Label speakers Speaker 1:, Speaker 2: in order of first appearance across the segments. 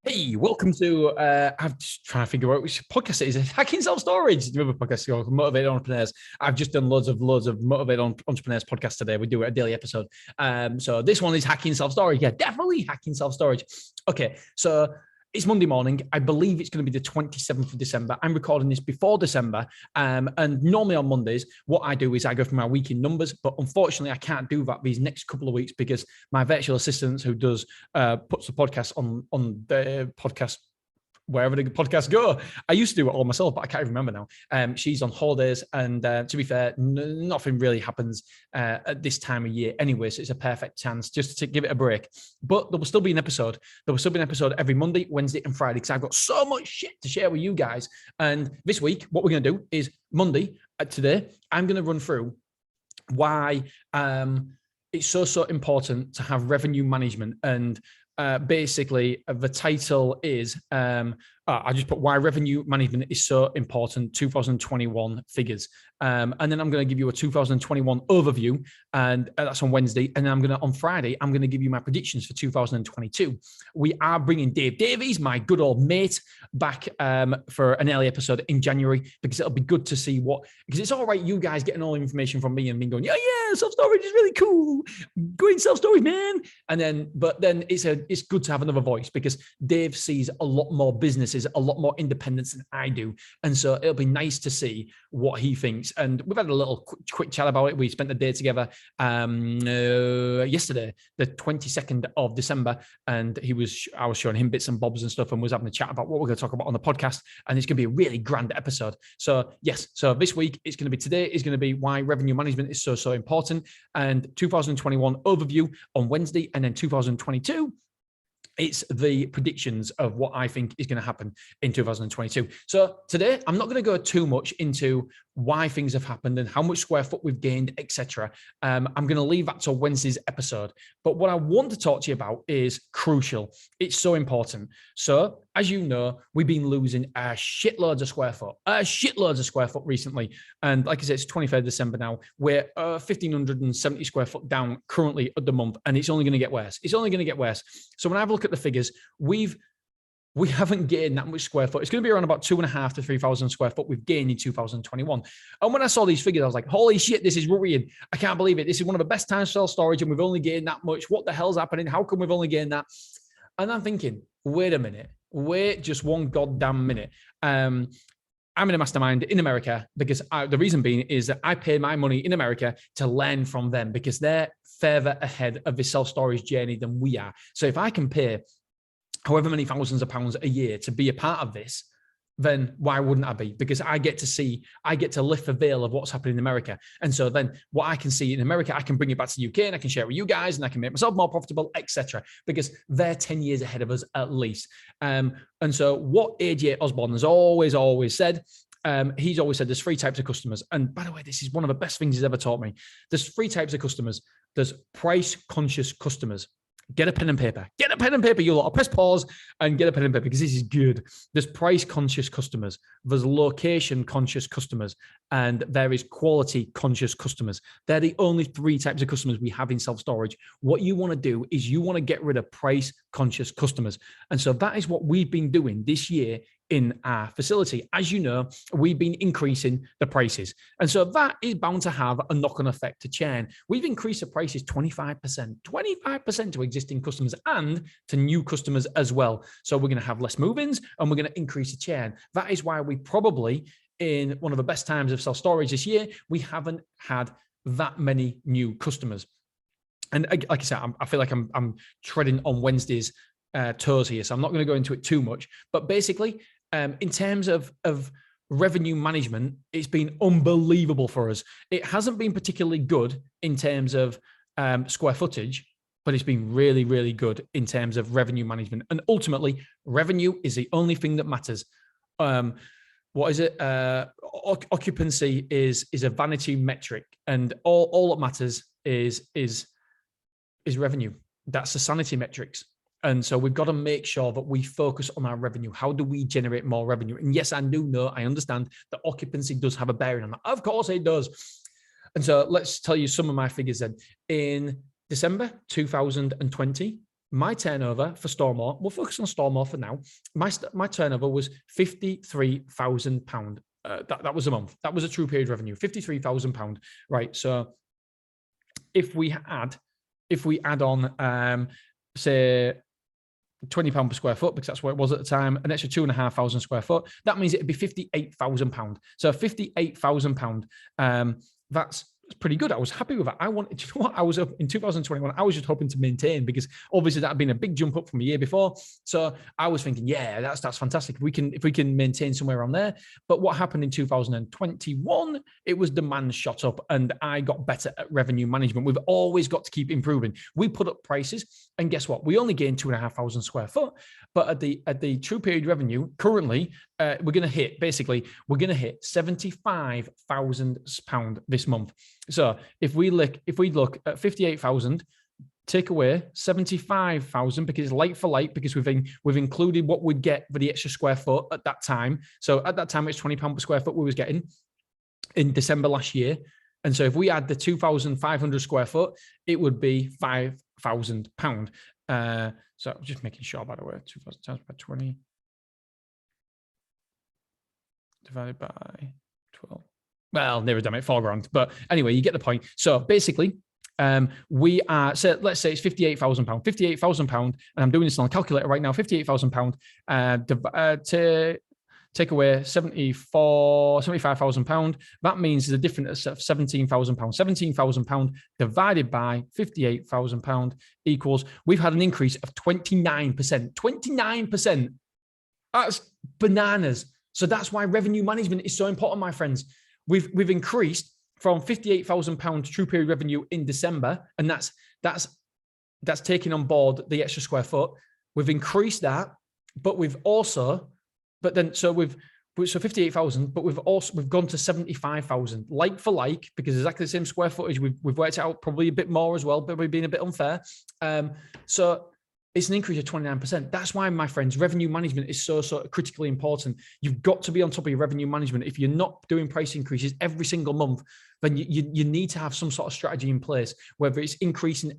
Speaker 1: Hey, welcome to. I'm just trying to figure out which podcast it is. Hacking Self Storage, the other podcast called Motivated Entrepreneurs. I've just done loads of Motivated Entrepreneurs podcasts today. We do a daily episode. So this one is Hacking Self Storage. Yeah, definitely Hacking Self Storage. Okay, so it's Monday morning. I believe it's going to be the 27th of December. I'm recording this before December. And normally on Mondays, what I do is I go for my week in numbers. But unfortunately, I can't do that these next couple of weeks because my virtual assistant who does puts the podcast on the podcast wherever the podcasts go. I used to do it all myself, but I can't even remember now. She's on holidays, and to be fair, nothing really happens at this time of year anyway, so it's a perfect chance just to give it a break. But there will still be an episode. There will still be an episode every Monday, Wednesday, and Friday because I've got so much shit to share with you guys. And this week, what we're going to do is Monday, today, I'm going to run through why it's so important to have revenue management. And basically the title is I just put why revenue management is so important, 2021 figures. And then I'm going to give you a 2021 overview, and that's on Wednesday. And then on Friday, I'm going to give you my predictions for 2022. We are bringing Dave Davies, my good old mate, back for an early episode in January, because it'll be good to see because it's all right, you guys getting all the information from me and me going, yeah, self-storage is really cool. Go in self-storage, man. But then it's good to have another voice because Dave sees a lot more businesses, a lot more independence than I do. And so it'll be nice to see what he thinks. And we've had a little quick chat about it. We spent the day together yesterday, the 22nd of December. And I was showing him bits and bobs and stuff and was having a chat about what we're going to talk about on the podcast. And it's going to be a really grand episode. So yes, so this week today is going to be why revenue management is so important. And 2021 overview on Wednesday, and then 2022, it's the predictions of what I think is going to happen in 2022. So today, I'm not going to go too much into why things have happened and how much square foot we've gained, etc. I'm going to leave that to Wednesday's episode. But what I want to talk to you about is crucial. It's so important. So as you know, we've been losing shitloads of square foot recently. And like I said, it's 23rd December now. We're 1,570 square foot down currently at the month, and it's only going to get worse. So when I have a look at the figures, we haven't gained that much square foot. It's going to be around about 2,500 to 3,000 square foot we've gained in 2021. And when I saw these figures, I was like, holy shit, this is worrying. I can't believe it. This is one of the best times to sell storage, and we've only gained that much. What the hell's happening? How come we've only gained that? And I'm thinking, wait a minute. Wait just one goddamn minute. I'm in a mastermind in America because the reason being is that I pay my money in America to learn from them because they're further ahead of the self-storage journey than we are. So if I can pay however many thousands of pounds a year to be a part of this, then why wouldn't I be? Because I get to lift the veil of what's happening in America. And so then what I can see in America, I can bring it back to the UK and I can share it with you guys and I can make myself more profitable, etc. Because they're 10 years ahead of us at least. And so what AJ Osborne has always said, he's always said there's three types of customers. And by the way, this is one of the best things he's ever taught me. There's three types of customers. There's price conscious customers. Get a pen and paper. You lot. Press pause and get a pen and paper because this is good. There's price conscious customers. There's location conscious customers. And there is quality conscious customers. They're the only three types of customers we have in self-storage. What you want to do is you want to get rid of price conscious customers. And so that is what we've been doing this year in our facility. As you know, we've been increasing the prices. And so that is bound to have a knock-on effect to churn. We've increased the prices 25% to existing customers and to new customers as well. So we're going to have less move-ins and we're going to increase the churn. That is why we probably, in one of the best times of self-storage this year, we haven't had that many new customers. And like I said, I feel like I'm treading on Wednesday's toes here, so I'm not going to go into it too much. But basically, in terms of revenue management, it's been unbelievable for us. It hasn't been particularly good in terms of square footage, but it's been really, really good in terms of revenue management. And ultimately, revenue is the only thing that matters. What is it? Occupancy is a vanity metric, and all that matters is revenue. That's the sanity metrics. And so we've got to make sure that we focus on our revenue. How do we generate more revenue? And yes, I understand that occupancy does have a bearing on that. Of course it does. And so let's tell you some of my figures then. In December 2020, my turnover for Stormore, we'll focus on Stormore for now. My turnover was £53,000. That was a month. That was a true period revenue, £53,000. Right. So if we add on, say, £20 per square foot, because that's what it was at the time, an extra 2,500 square foot, that means it'd be £58,000. So £58,000. That's pretty good. I was happy with that. I wanted, you know what? I was up in 2021. I was just hoping to maintain, because obviously that had been a big jump up from a year before. So I was thinking, yeah, that's fantastic. If we can maintain somewhere around there. But what happened in 2021? It was demand shot up, and I got better at revenue management. We've always got to keep improving. We put up prices, and guess what? We only gained 2,500 square foot. But at the true period revenue currently, we're going to hit £75,000 this month. So if we look at 58,000, take away 75,000, because it's like for like, because we've included what we'd get for the extra square foot at that time. So at that time, it's £20 per square foot we was getting in December last year. And so if we add the 2,500 square foot, it would be £5,000. So I'm just making sure, by the way, 2,000 times by 20 divided by 12. Well, never done it, £4,000. But anyway, you get the point. So basically, we are, so let's say it's £58,000, £58,000, and I'm doing this on a calculator right now, £58,000 to take away £75,000. That means there's a difference of £17,000. £17,000 divided by £58,000 equals, we've had an increase of 29%. 29%. That's bananas. So that's why revenue management is so important, my friends. We've increased from £58,000 true period revenue in December, and that's taking on board the extra square foot. We've increased that, but we've also, so 58,000, but we've gone to 75,000, like for like, because exactly the same square footage. We've worked it out probably a bit more as well, but we've been a bit unfair. So it's an increase of 29%. That's why, my friends, revenue management is so critically important. You've got to be on top of your revenue management. If you're not doing price increases every single month, then you need to have some sort of strategy in place, whether it's increasing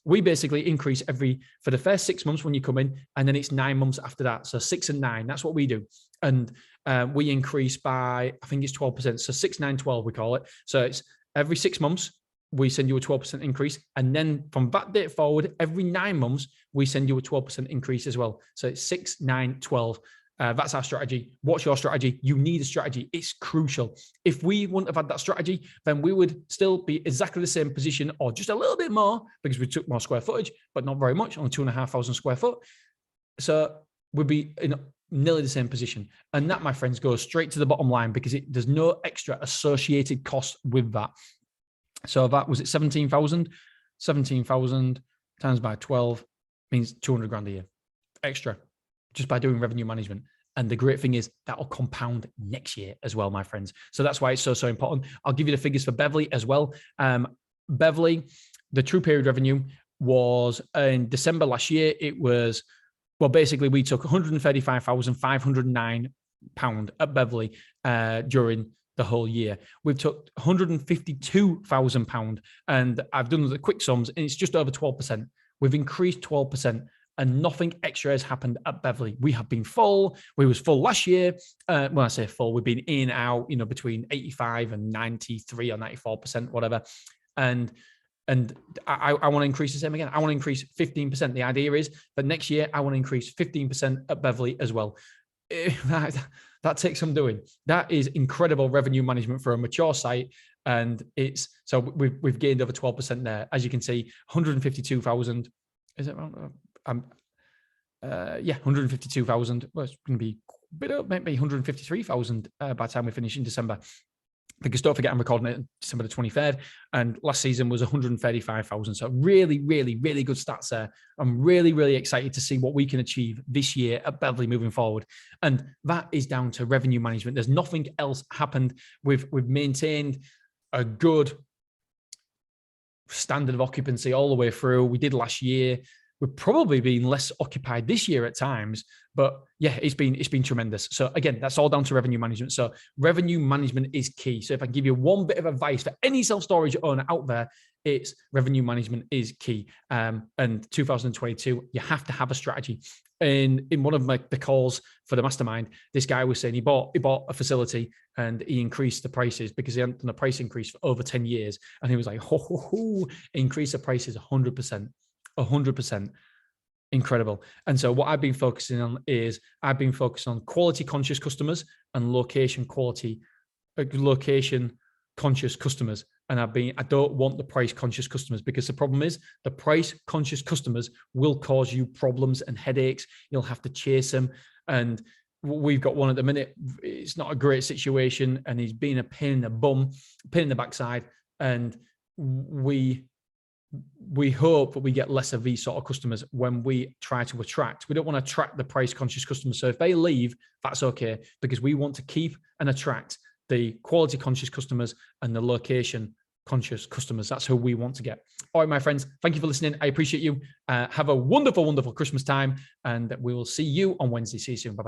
Speaker 1: we basically increase for the first 6 months when you come in, and then it's 9 months after that. So 6 and 9, that's what we do. And we increase by, I think it's 12%. So 6, 9, 12, we call it. So it's every 6 months, we send you a 12% increase. And then from that date forward, every 9 months, we send you a 12% increase as well. So it's 6, 9, 12. That's our strategy. What's your strategy? You need a strategy. It's crucial. If we wouldn't have had that strategy, then we would still be exactly the same position, or just a little bit more, because we took more square footage, but not very much, only 2,500 square foot. So we'd be in nearly the same position. And that, my friends, goes straight to the bottom line, because there's no extra associated cost with that. So that was it, 17,000. 17,000 times by 12 means 200 grand a year extra, just by doing revenue management. And the great thing is that will compound next year as well, my friends. So that's why it's so important. I'll give you the figures for Beverly as well. Beverly, the true period revenue was in December last year. It was, well, basically we took £135,509 at Beverly during the whole year. We've took £152,000, and I've done the quick sums, and it's just over 12%. We've increased 12%, and nothing extra has happened at Beverly. We have been full. We was full last year. When I say full, we've been in, out, between 85 and 93 or 94%, whatever. And I want to increase the same again. I want to increase 15%. The idea is that next year I want to increase 15% at Beverly as well. That takes some doing. That is incredible revenue management for a mature site. And so we've gained over 12% there. As you can see, 152,000. Is it around? 152,000. Well, it's going to be a bit up, maybe 153,000 by the time we finish in December. Because don't forget, I'm recording it December the 23rd, and last season was 135,000. So really, really, really good stats there. I'm really, really excited to see what we can achieve this year at Beverly moving forward. And that is down to revenue management. There's nothing else happened. We've maintained a good standard of occupancy all the way through. We did last year. We've probably been less occupied this year at times, but yeah, it's been tremendous. So again, that's all down to revenue management. So revenue management is key. So if I give you one bit of advice for any self-storage owner out there, it's revenue management is key. And 2022, you have to have a strategy. In one of the calls for the mastermind, this guy was saying he bought a facility and he increased the prices because he hadn't done a price increase for over 10 years. And he was like, increase the prices 100%. Incredible. And so what I've been focusing on is I've been focused on quality conscious customers and location conscious customers. And I don't want the price conscious customers, because the problem is the price conscious customers will cause you problems and headaches. You'll have to chase them. And we've got one at the minute. It's not a great situation. And he's been a pain in the backside. And we hope that we get less of these sort of customers when we try to attract. We don't want to attract the price conscious customers. So if they leave, that's okay, because we want to keep and attract the quality conscious customers and the location conscious customers. That's who we want to get. All right, my friends, thank you for listening. I appreciate you. Have a wonderful, wonderful Christmas time, and we will see you on Wednesday. See you soon. Bye-bye.